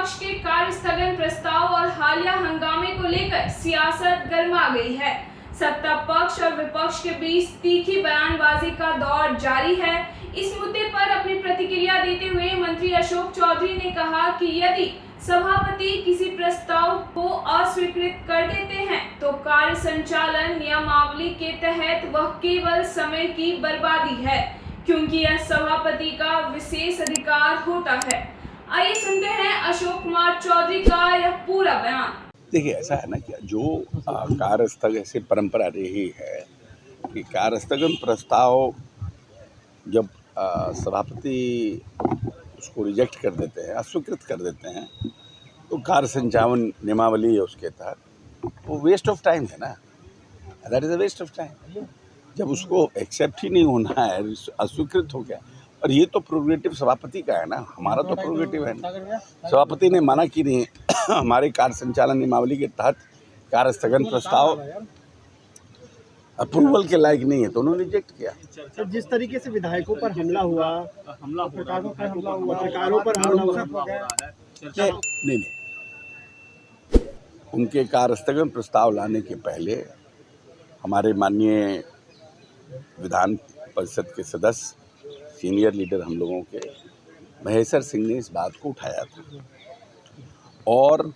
विपक्ष के कार्य स्थगन प्रस्ताव और हालिया हंगामे को लेकर सियासत गर्मा गई है। सत्ता पक्ष और विपक्ष के बीच तीखी बयानबाजी का दौर जारी है। इस मुद्दे पर अपनी प्रतिक्रिया देते हुए मंत्री अशोक चौधरी ने कहा कि यदि सभापति किसी प्रस्ताव को अस्वीकृत कर देते हैं तो कार्य संचालन नियमावली के तहत वह केवल समय की बर्बादी है, क्योंकि यह सभापति का विशेष अधिकार होता है। आइए सुनते हैं अशोक कुमार चौधरी का यह पूरा बयान। देखिए, ऐसा है ना कि जो कार्य स्थगन से परंपरा रही है कि कार्य स्थगन प्रस्ताव जब सभापति उसको रिजेक्ट कर देते हैं, अस्वीकृत कर देते हैं, तो कार्य संचालन नियमावली है उसके तहत वो वेस्ट ऑफ टाइम है ना, that is a waste of time. जब उसको एक्सेप्ट ही नहीं होना है, अस्वीकृत हो गया, और ये तो प्रोग्रेटिव सभापति का है ना, हमारा तो प्रोग्रेटिव है ना। सभापति ने माना कि नहीं हमारे कार्य संचालन नियमावली के तहत कार्य स्थगन प्रस्ताव अप्रूवल के लायक नहीं है, तो उन्होंने रिजेक्ट किया। सर, जिस तरीके से विधायकों पर हमला हुआ, पत्रकारों पर हमला हुआ, नहीं, उनके कार्य स्थगन प्रस्ताव लाने के पहले हमारे माननीय विधान परिषद के सदस्य, सीनियर लीडर हम लोगों के महेश्वर सिंह ने इस बात को उठाया था, और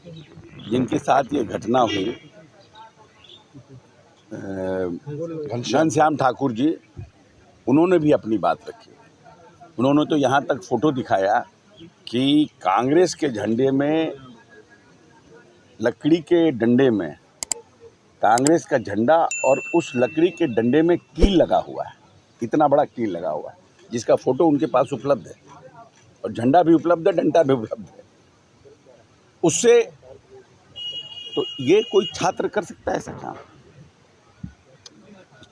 जिनके साथ ये घटना हुई घनश्याम ठाकुर जी, उन्होंने भी अपनी बात रखी। उन्होंने तो यहाँ तक फोटो दिखाया कि कांग्रेस के झंडे में, लकड़ी के डंडे में कांग्रेस का झंडा और उस लकड़ी के डंडे में कील लगा हुआ है, इतना बड़ा कील लगा हुआ है, जिसका फोटो उनके पास उपलब्ध है, और झंडा भी उपलब्ध है, डंडा भी उपलब्ध है। उससे तो ये कोई छात्र कर सकता है ऐसा काम?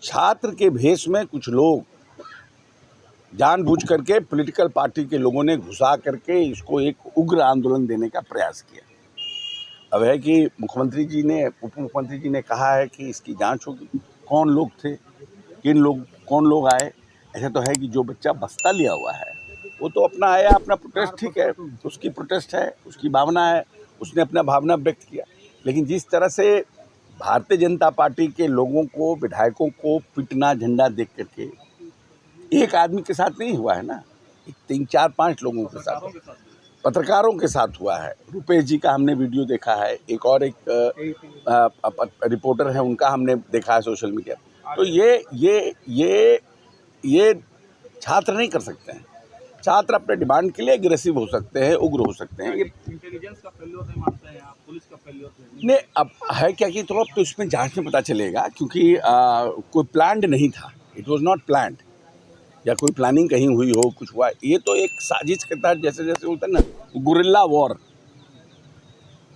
छात्र के भेष में कुछ लोग जानबूझ करके पॉलिटिकल पार्टी के लोगों ने घुसा करके इसको एक उग्र आंदोलन देने का प्रयास किया। अब है कि मुख्यमंत्री जी ने, उप मुख्यमंत्री जी ने कहा है कि इसकी जांच होगी, कौन लोग थे, कौन लोग आए। ऐसा तो है कि जो बच्चा बस्ता लिया हुआ है वो तो अपना आया, अपना प्रोटेस्ट, ठीक है, उसकी प्रोटेस्ट है, उसकी भावना है, उसने अपना भावना व्यक्त किया। लेकिन जिस तरह से भारतीय जनता पार्टी के लोगों को, विधायकों को पिटना झंडा देख करके, एक आदमी के साथ नहीं हुआ है ना, 3, 4, 5 लोगों के साथ, पत्रकारों के साथ हुआ है। रुपेश जी का हमने वीडियो देखा है, एक रिपोर्टर है, उनका हमने देखा है सोशल मीडिया। तो ये छात्र नहीं कर सकते हैं। छात्र अपने डिमांड के लिए एग्रेसिव हो सकते हैं, उग्र हो सकते हैं। इंटेलिजेंस का फेल्योर नहीं मानते हैं आप, पुलिस का फेल्योर नहीं, अब है क्या कि तो अब तो इसमें जांच में पता चलेगा, क्योंकि कोई प्लान्ड नहीं था, इट वाज नॉट प्लान्ड, या कोई प्लानिंग कहीं हुई हो, कुछ हुआ। ये तो एक साजिश के तहत, जैसे जैसे होता है ना, गुरिल्ला वॉर,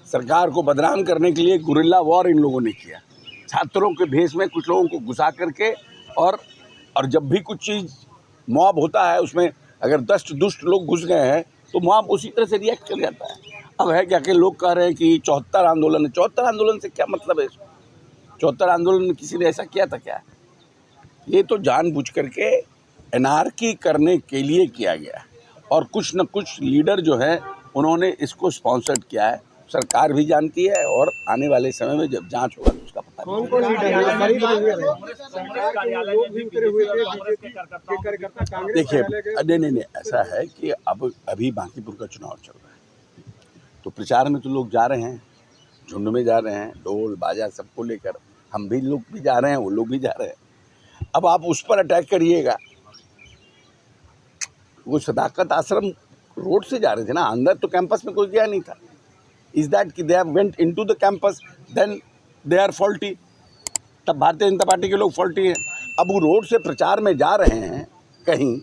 सरकार को बदनाम करने के लिए गुरिल्ला वॉर इन लोगों ने किया। छात्रों के भेष में कुछ लोगों को घुसा करके, और जब भी कुछ चीज़ मॉब होता है, उसमें अगर दस्त दुष्ट लोग घुस गए हैं तो मॉब उसी तरह से रिएक्ट कर जाता है। अब है क्या कि लोग कह रहे हैं कि 74 आंदोलन है। 74 आंदोलन से क्या मतलब है? 74 आंदोलन में किसी ने ऐसा किया था क्या? ये तो जानबूझ करके एनार्की करने के लिए किया गया, और कुछ न कुछ लीडर जो है उन्होंने इसको स्पॉन्सर्ड किया है। सरकार भी जानती है, और आने वाले समय में जब जांच होगा तो उसका पता कौन लीडर है? देखिए, नहीं, ऐसा है कि अब अभी बांकीपुर का चुनाव चल रहा है, तो प्रचार में तो लोग जा रहे हैं, झुंड में जा रहे हैं, ढोल बाजा सबको लेकर, हम भी लोग भी जा रहे हैं, वो लोग भी जा रहे हैं। अब आप उस पर अटैक करिएगा। वो सदाकत आश्रम रोड से जा रहे थे ना, अंदर तो कैंपस में कोई गया नहीं था। इज दैट कि they have went into the campus, then they are faulty? तब भारतीय जनता पार्टी के लोग फॉल्टी हैं। अब वो रोड से प्रचार में जा रहे हैं कहीं,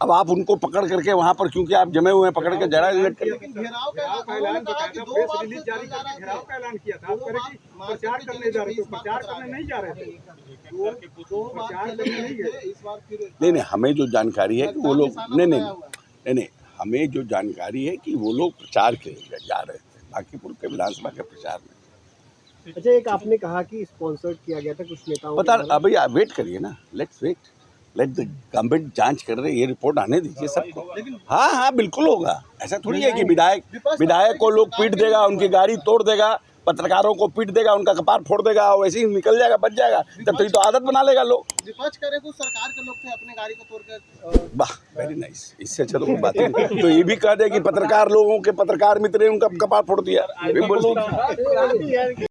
अब आप उनको पकड़ करके वहाँ पर, क्योंकि आप जमे हुए हैं, पकड़ के जरा घेराव का ऐलान किया था, प्रचार करने जा रहे थे, प्रचार करने नहीं जा रहे थे। नहीं, हमें जो जानकारी है कि वो लोग नहीं, हमें जो जानकारी है कि वो लोग प्रचार के लिए जा रहे थे बांकीपुर के विधानसभा के प्रचार में। अच्छा, एक आपने कहा कि स्पॉन्सर्ड किया गया था कुछ नेताओं, पता, अभी आप वेट करिए ना, let's wait. Let the government जांच कर रहे, ये रिपोर्ट आने दीजिए सबको। हाँ हाँ बिल्कुल होगा, ऐसा थोड़ी है कि विधायक को लोग पीट देगा, उनकी गाड़ी तोड़ देगा, पत्रकारों को पीट देगा, उनका कपार फोड़ देगा, वैसे ही निकल जाएगा, बच जाएगा। तब तो ये तो आदत बना लेगा लोग। विपक्ष करे कुछ सरकार के लोग थे अपने गाड़ी को तोड़ कर। वाह वेरी नाइस, इससे अच्छा तो कोई बात ही नहीं। तो ये भी कह दे कि पत्रकार लोगों के पत्रकार मित्र ने उनका कपार फोड़ दिया, ये भी बोल सकते हैं।